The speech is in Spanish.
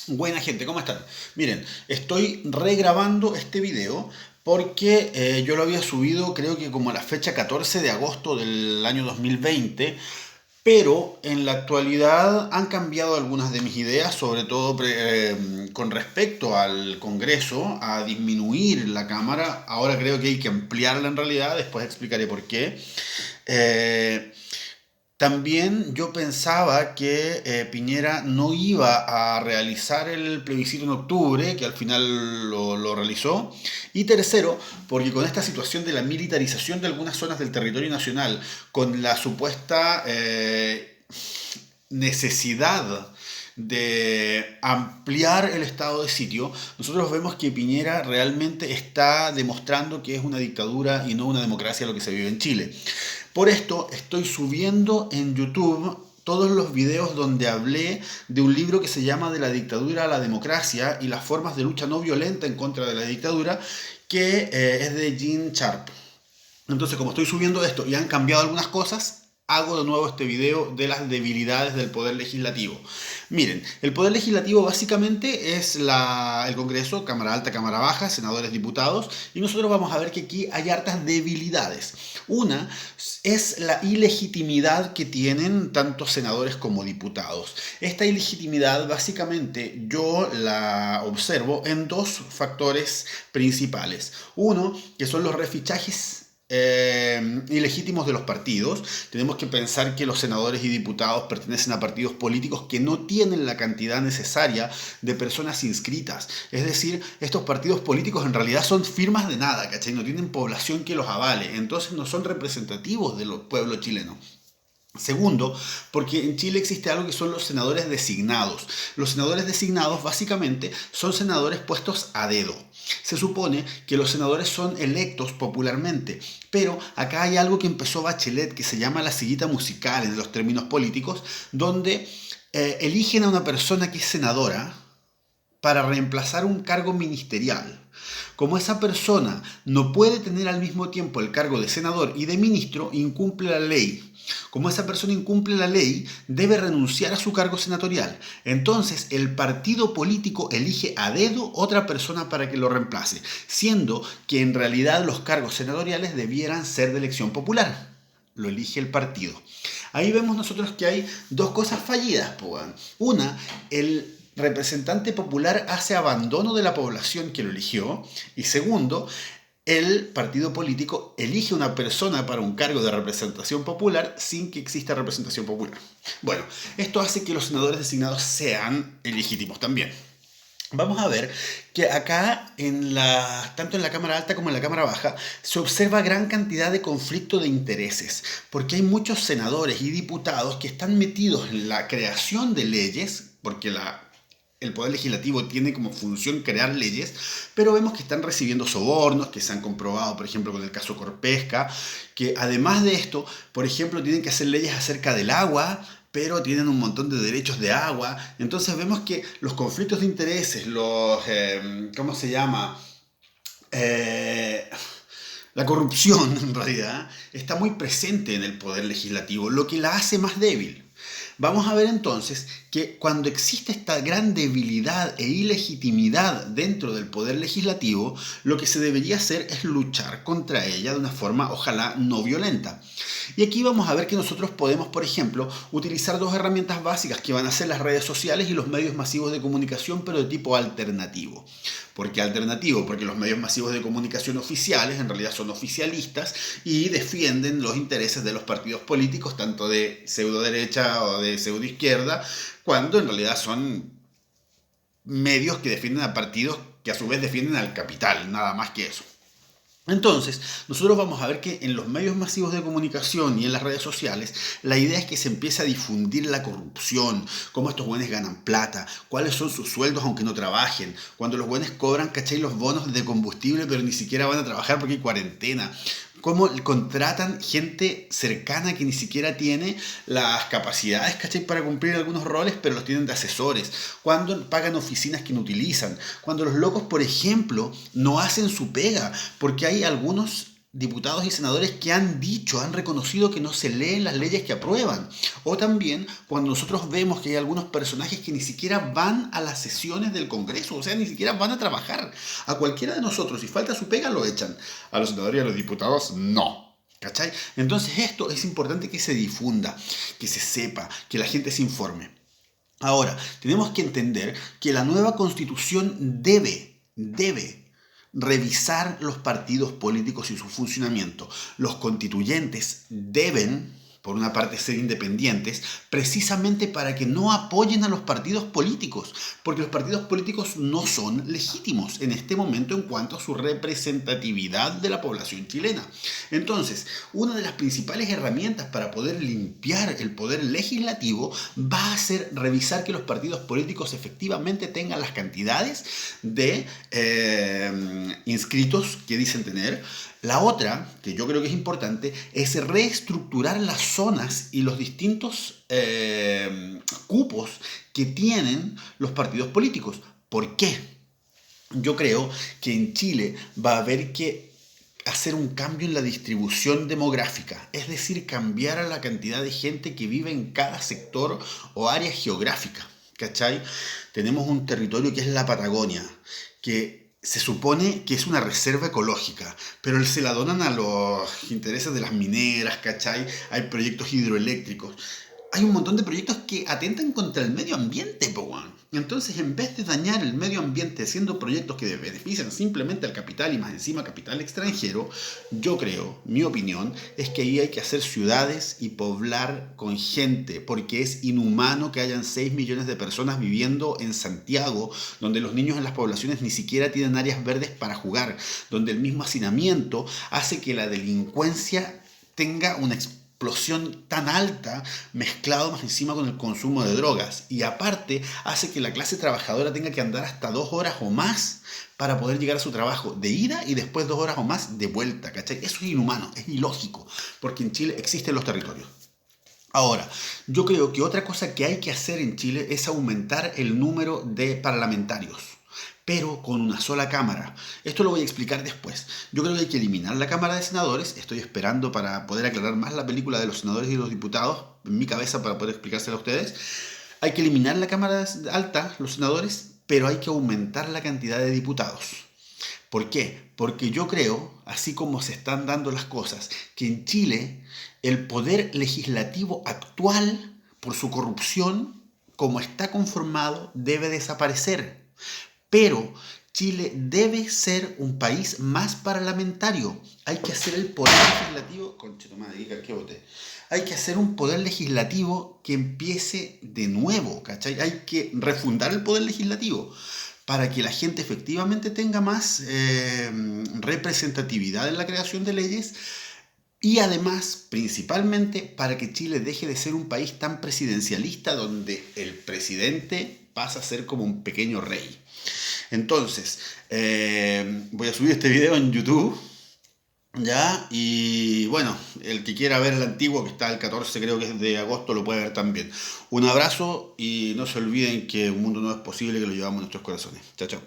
Buena gente, ¿cómo están? Miren, estoy regrabando este video porque yo lo había subido creo que como a la fecha 14 de agosto del año 2020, pero en la actualidad han cambiado algunas de mis ideas, sobre todo con respecto al Congreso, a disminuir la Cámara. Ahora creo que hay que ampliarla en realidad, después explicaré por qué. Eh, También yo pensaba que Piñera no iba a realizar el plebiscito en octubre, que al final lo realizó. Y tercero, porque con esta situación de la militarización de algunas zonas del territorio nacional, con la supuesta necesidad de ampliar el estado de sitio, nosotros vemos que Piñera realmente está demostrando que es una dictadura y no una democracia lo que se vive en Chile. Por esto estoy subiendo en YouTube todos los videos donde hablé de un libro que se llama De la dictadura a la democracia y las formas de lucha no violenta en contra de la dictadura, que es de Gene Sharp. Entonces, como estoy subiendo esto y han cambiado algunas cosas, hago de nuevo este video de las debilidades del poder legislativo. Miren, el poder legislativo básicamente es el Congreso, Cámara Alta, Cámara Baja, senadores, diputados, y nosotros vamos a ver que aquí hay hartas debilidades. Una es la ilegitimidad que tienen tanto senadores como diputados. Esta ilegitimidad básicamente yo la observo en dos factores principales. Uno, que son los refichajes ilegítimos de los partidos. Tenemos que pensar que los senadores y diputados pertenecen a partidos políticos que no tienen la cantidad necesaria de personas inscritas. Es decir, estos partidos políticos en realidad son firmas de nada, ¿cachai? No tienen población que los avale, entonces no son representativos del pueblo chileno. Segundo, porque en Chile existe algo que son los senadores designados. Los senadores designados básicamente son senadores puestos a dedo. Se supone que los senadores son electos popularmente, pero acá hay algo que empezó Bachelet que se llama la sillita musical en los términos políticos, donde eligen a una persona que es senadora para reemplazar un cargo ministerial. Como esa persona no puede tener al mismo tiempo el cargo de senador y de ministro, incumple la ley. Como esa persona incumple la ley, debe renunciar a su cargo senatorial. Entonces, el partido político elige a dedo otra persona para que lo reemplace, siendo que en realidad los cargos senatoriales debieran ser de elección popular. Lo elige el partido. Ahí vemos nosotros que hay dos cosas fallidas. Una, el representante popular hace abandono de la población que lo eligió. Y segundo, el partido político elige una persona para un cargo de representación popular sin que exista representación popular. Bueno, esto hace que los senadores designados sean ilegítimos también. Vamos a ver que acá, tanto en la Cámara Alta como en la Cámara Baja, se observa gran cantidad de conflicto de intereses, porque hay muchos senadores y diputados que están metidos en la creación de leyes, porque el Poder Legislativo tiene como función crear leyes, pero vemos que están recibiendo sobornos, que se han comprobado, por ejemplo, con el caso Corpesca, que además de esto, por ejemplo, tienen que hacer leyes acerca del agua, pero tienen un montón de derechos de agua. Entonces vemos que los conflictos de intereses, ¿cómo se llama? Eh, la corrupción, en realidad, está muy presente en el poder legislativo, lo que la hace más débil. Vamos a ver entonces que cuando existe esta gran debilidad e ilegitimidad dentro del poder legislativo, lo que se debería hacer es luchar contra ella de una forma, ojalá, no violenta. Y aquí vamos a ver que nosotros podemos, por ejemplo, utilizar dos herramientas básicas que van a ser las redes sociales y los medios masivos de comunicación, pero de tipo alternativo. ¿Por qué alternativo? Porque los medios masivos de comunicación oficiales en realidad son oficialistas y defienden los intereses de los partidos políticos, tanto de pseudo derecha o de pseudo izquierda, cuando en realidad son medios que defienden a partidos que a su vez defienden al capital, nada más que eso. Entonces, nosotros vamos a ver que en los medios masivos de comunicación y en las redes sociales, la idea es que se empiece a difundir la corrupción, cómo estos buenos ganan plata, cuáles son sus sueldos aunque no trabajen, cuando los buenos cobran, ¿cachai? Los bonos de combustible pero ni siquiera van a trabajar porque hay cuarentena, cómo contratan gente cercana que ni siquiera tiene las capacidades, ¿cachai? Para cumplir algunos roles, pero los tienen de asesores, cuando pagan oficinas que no utilizan, cuando los locos, por ejemplo, no hacen su pega, porque hay algunos diputados y senadores que han reconocido que no se leen las leyes que aprueban. O también cuando nosotros vemos que hay algunos personajes que ni siquiera van a las sesiones del Congreso, o sea, ni siquiera van a trabajar. A cualquiera de nosotros, si falta su pega, lo echan. A los senadores y a los diputados, no. ¿Cachai? Entonces esto es importante que se difunda, que se sepa, que la gente se informe. Ahora, tenemos que entender que la nueva constitución debe revisar los partidos políticos y su funcionamiento. Los constituyentes deben, por una parte, ser independientes, precisamente para que no apoyen a los partidos políticos, porque los partidos políticos no son legítimos en este momento en cuanto a su representatividad de la población chilena. Entonces, una de las principales herramientas para poder limpiar el poder legislativo va a ser revisar que los partidos políticos efectivamente tengan las cantidades de inscritos que dicen tener. La otra, que yo creo que es importante, es reestructurar las zonas y los distintos cupos que tienen los partidos políticos. ¿Por qué? Yo creo que en Chile va a haber que hacer un cambio en la distribución demográfica, es decir, cambiar a la cantidad de gente que vive en cada sector o área geográfica, ¿cachai? Tenemos un territorio que es la Patagonia, que se supone que es una reserva ecológica, pero se la donan a los intereses de las mineras, ¿cachai? Hay proyectos hidroeléctricos. Hay un montón de proyectos que atentan contra el medio ambiente, po. Entonces, en vez de dañar el medio ambiente haciendo proyectos que benefician simplemente al capital y más encima capital extranjero, yo creo, mi opinión, es que ahí hay que hacer ciudades y poblar con gente, porque es inhumano que hayan 6 millones de personas viviendo en Santiago, donde los niños en las poblaciones ni siquiera tienen áreas verdes para jugar, donde el mismo hacinamiento hace que la delincuencia tenga una explosión tan alta, mezclado más encima con el consumo de drogas, y aparte hace que la clase trabajadora tenga que andar hasta 2 horas o más para poder llegar a su trabajo de ida y después 2 horas o más de vuelta, ¿cachai? Eso es inhumano, es ilógico, porque en Chile existen los territorios. Ahora, yo creo que otra cosa que hay que hacer en Chile es aumentar el número de parlamentarios, pero con una sola cámara. Esto lo voy a explicar después. Yo creo que hay que eliminar la Cámara de Senadores. Estoy esperando para poder aclarar más la película de los senadores y los diputados en mi cabeza para poder explicársela a ustedes. Hay que eliminar la Cámara alta, los senadores, pero hay que aumentar la cantidad de diputados. ¿Por qué? Porque yo creo, así como se están dando las cosas, que en Chile el poder legislativo actual, por su corrupción, como está conformado, debe desaparecer. Pero Chile debe ser un país más parlamentario. Hay que hacer el poder legislativo... Hay que hacer un poder legislativo que empiece de nuevo, ¿cachai? Hay que refundar el poder legislativo para que la gente efectivamente tenga más representatividad en la creación de leyes y además, principalmente, para que Chile deje de ser un país tan presidencialista donde el presidente pasa a ser como un pequeño rey. Entonces, voy a subir este video en YouTube, ¿ya? Y bueno, el que quiera ver el antiguo, que está el 14, creo que es de agosto, lo puede ver también. Un abrazo y no se olviden que un mundo no es posible, que lo llevamos en nuestros corazones. Chao, chao.